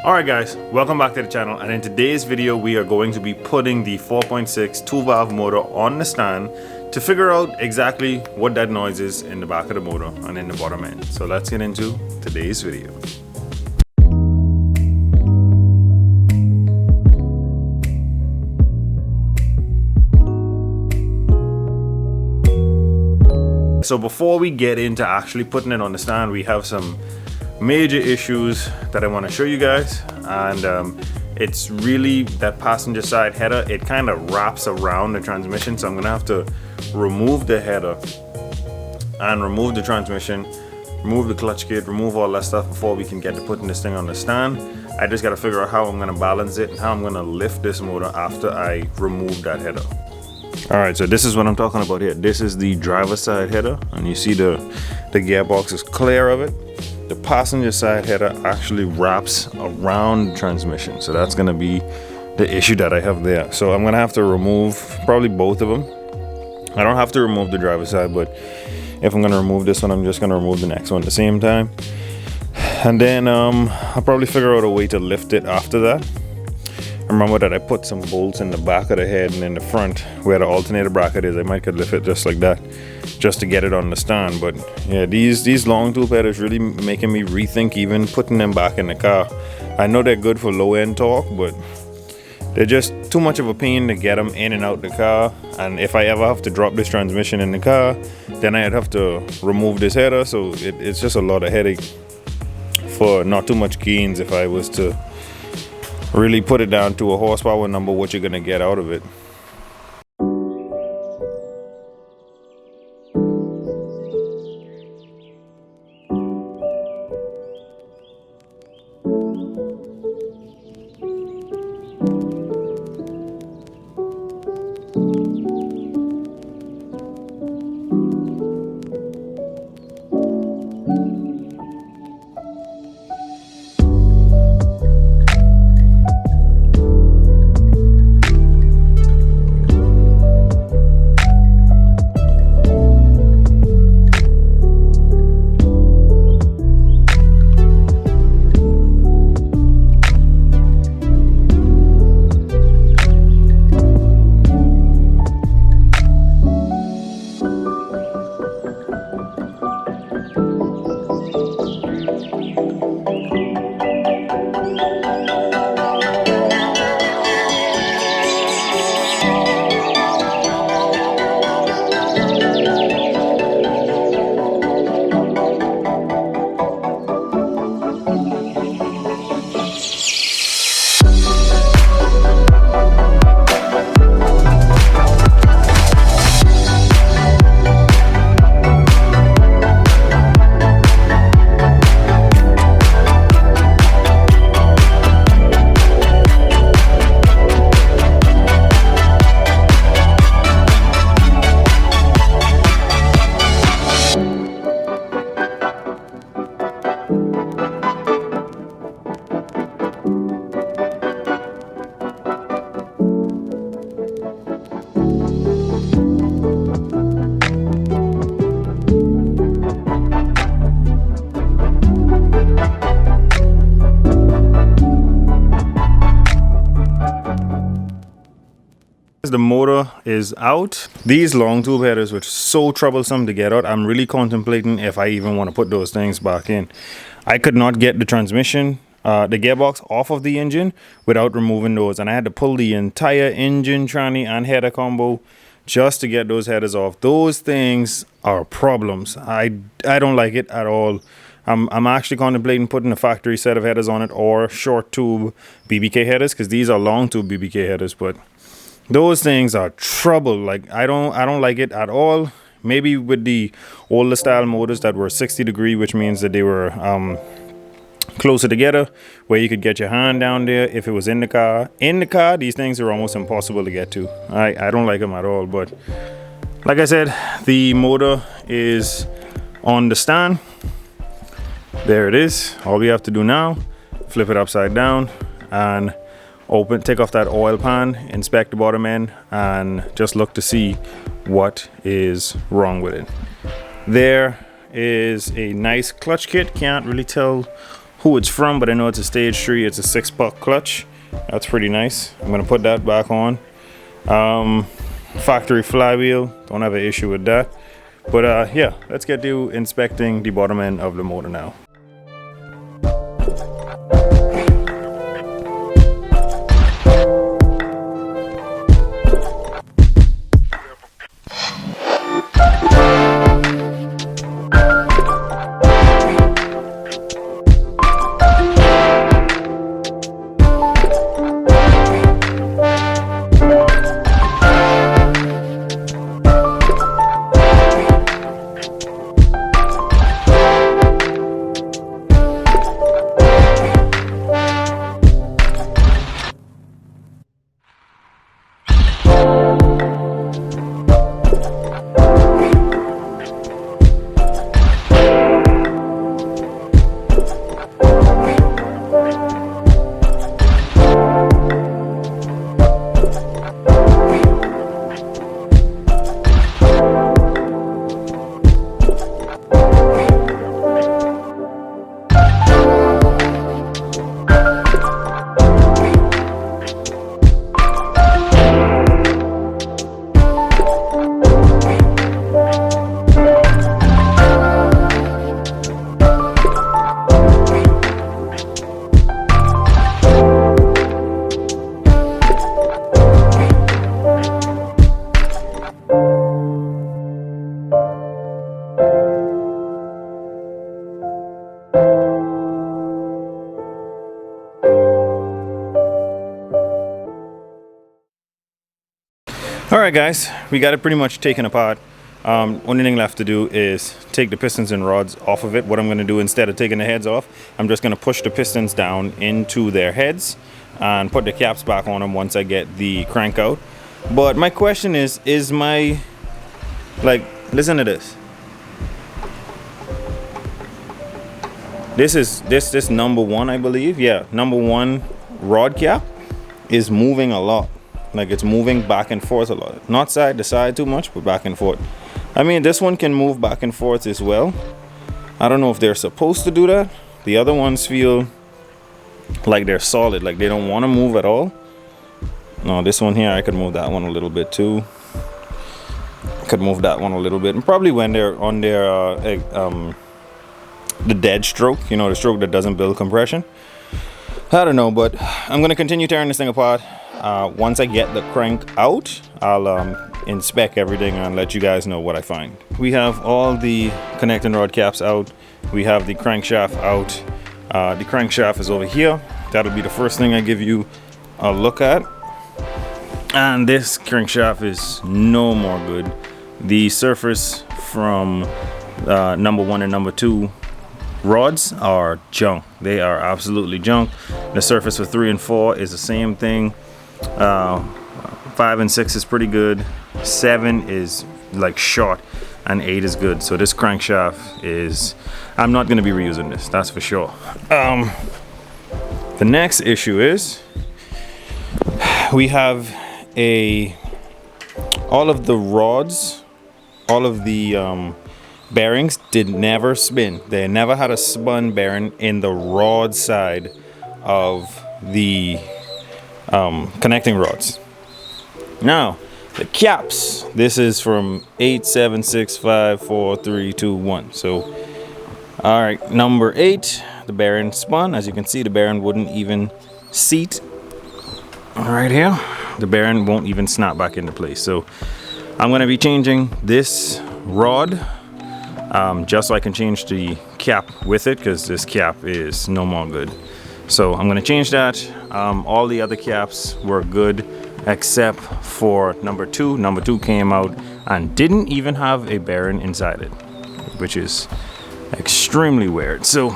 Alright guys, welcome back to the channel, and in today's video we are going to be putting the 4.6 2-valve motor on the stand to figure out exactly what that noise is in the back of the motor and in the bottom end. So let's get into today's video. So before we get into actually putting it on the stand, we have some major issues that I want to show you guys, and it's really that passenger side header. It kind of wraps around the transmission, so I'm gonna have to remove the header and remove the transmission, remove the clutch kit, remove all that stuff before we can get to putting this thing on the stand. I just got to figure out how I'm gonna balance it and how I'm gonna lift this motor after I remove that header. Alright, so this is what I'm talking about here. This is the driver side header, and you see the gearbox is clear of it. The passenger side header actually wraps around the transmission, so that's going to be the issue that I have there. So I'm going to have to remove probably both of them. I don't have to remove the driver side, but if I'm going to remove this one, I'm just going to remove the next one at the same time. And then I'll probably figure out a way to lift it after that. Remember that I put some bolts in the back of the head and in the front where the alternator bracket is. I might could lift it just like that, just to get it on the stand. But yeah, these long tube headers really making me rethink even putting them back in the car. I know they're good for low end torque, but they're just too much of a pain to get them in and out the car. And if I ever have to drop this transmission in the car, then I'd have to remove this header. So it's just a lot of headache for not too much gains if I was to really put it down to a horsepower number, what you're gonna get out of it. The motor is out. These long tube headers were so troublesome to get out. I'm really contemplating if I even want to put those things back in. I could not get the transmission, the gearbox off of the engine without removing those, and I had to pull the entire engine, tranny, and header combo just to get those headers off. Those things are problems. I don't like it at all. I'm actually contemplating putting a factory set of headers on it or short tube BBK headers, because these are long tube BBK headers, but those things are trouble. Like I don't like it at all. Maybe with the older style motors that were 60 degree, which means that they were closer together where you could get your hand down there if it was in the car. In the car, these things are almost impossible to get to. I don't like them at all. But like I said, the motor is on the stand. There it is. All we have to do now, flip it upside down and take off that oil pan, inspect the bottom end, and just look to see what is wrong with it. There is a nice clutch kit. Can't really tell who it's from, but I know it's a stage 3. It's a 6-puck clutch. That's pretty nice. I'm gonna put that back on. Factory flywheel, don't have an issue with that. But yeah, let's get to inspecting the bottom end of the motor now. Alright guys, we got it pretty much taken apart. Only thing left to do is take the pistons and rods off of it. What I'm going to do, instead of taking the heads off, I'm just going to push the pistons down into their heads and put the caps back on them once I get the crank out. But my question is my, like, listen to this. This number 1, I believe. Yeah, number 1 rod cap is moving a lot. Like, it's moving back and forth a lot. Not side to side too much, but back and forth. I mean, this one can move back and forth as well. I don't know if they're supposed to do that. The other ones feel like they're solid, like they don't want to move at all. No, this one here, I could move that one a little bit too. I could move that one a little bit. And probably when they're on their the dead stroke, you know, the stroke that doesn't build compression. I don't know, but I'm gonna continue tearing this thing apart. Once I get the crank out, I'll inspect everything and let you guys know what I find. We have all the connecting rod caps out. We have the crankshaft out. The crankshaft is over here. That'll be the first thing I give you a look at. And this crankshaft is no more good. The surface from number 1 and number 2 rods are junk. They are absolutely junk. The surface for 3 and 4 is the same thing. 5 and 6 is pretty good. 7 is like short, and 8 is good. So this crankshaft is, I'm not going to be reusing this, that's for sure. The next issue is we have all of the rods, all of the bearings did never spin. They never had a spun bearing in the rod side of the connecting rods. Now the caps, this is from 8, 7, 6, 5, 4, 3, 2, 1. So all right, number 8, the bearing spun. As you can see, the bearing wouldn't even seat right here. The bearing won't even snap back into place. So I'm going to be changing this rod just so I can change the cap with it, because this cap is no more good. So I'm going to change that. All the other caps were good except for number 2. Number 2 came out and didn't even have a bearing inside it, which is extremely weird. So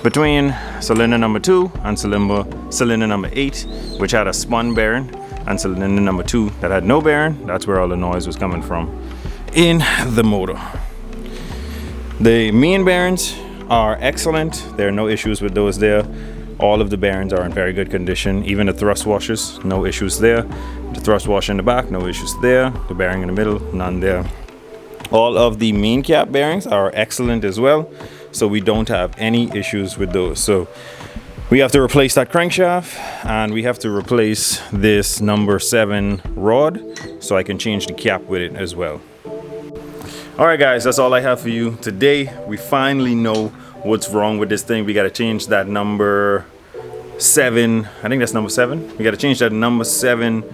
between cylinder number 2 and cylinder number 8, which had a spun bearing, and cylinder number 2 that had no bearing, that's where all the noise was coming from in the motor. The main bearings are excellent. There are no issues with those there. All of the bearings are in very good condition. Even the thrust washers, no issues there. The thrust washer in the back, no issues there. The bearing in the middle, none there. All of the main cap bearings are excellent as well. so we don't have any issues with those. So we have to replace that crankshaft, and we have to replace this number 7 rod, so I can change the cap with it as well. All right guys, that's all I have for you today. We finally know what's wrong with this thing. We got to change that number 7. I think that's number 7. We got to change that number 7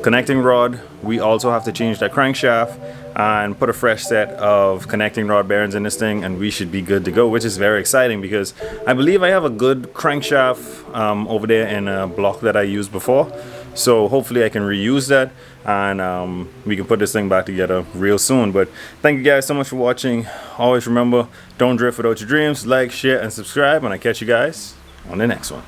connecting rod. We also have to change that crankshaft and put a fresh set of connecting rod bearings in this thing, and we should be good to go, which is very exciting because I believe I have a good crankshaft over there in a block that I used before. So hopefully I can reuse that, and we can put this thing back together real soon. But thank you guys so much for watching. Always remember, don't drift without your dreams. Like, share, and subscribe, and I'll catch you guys on the next one.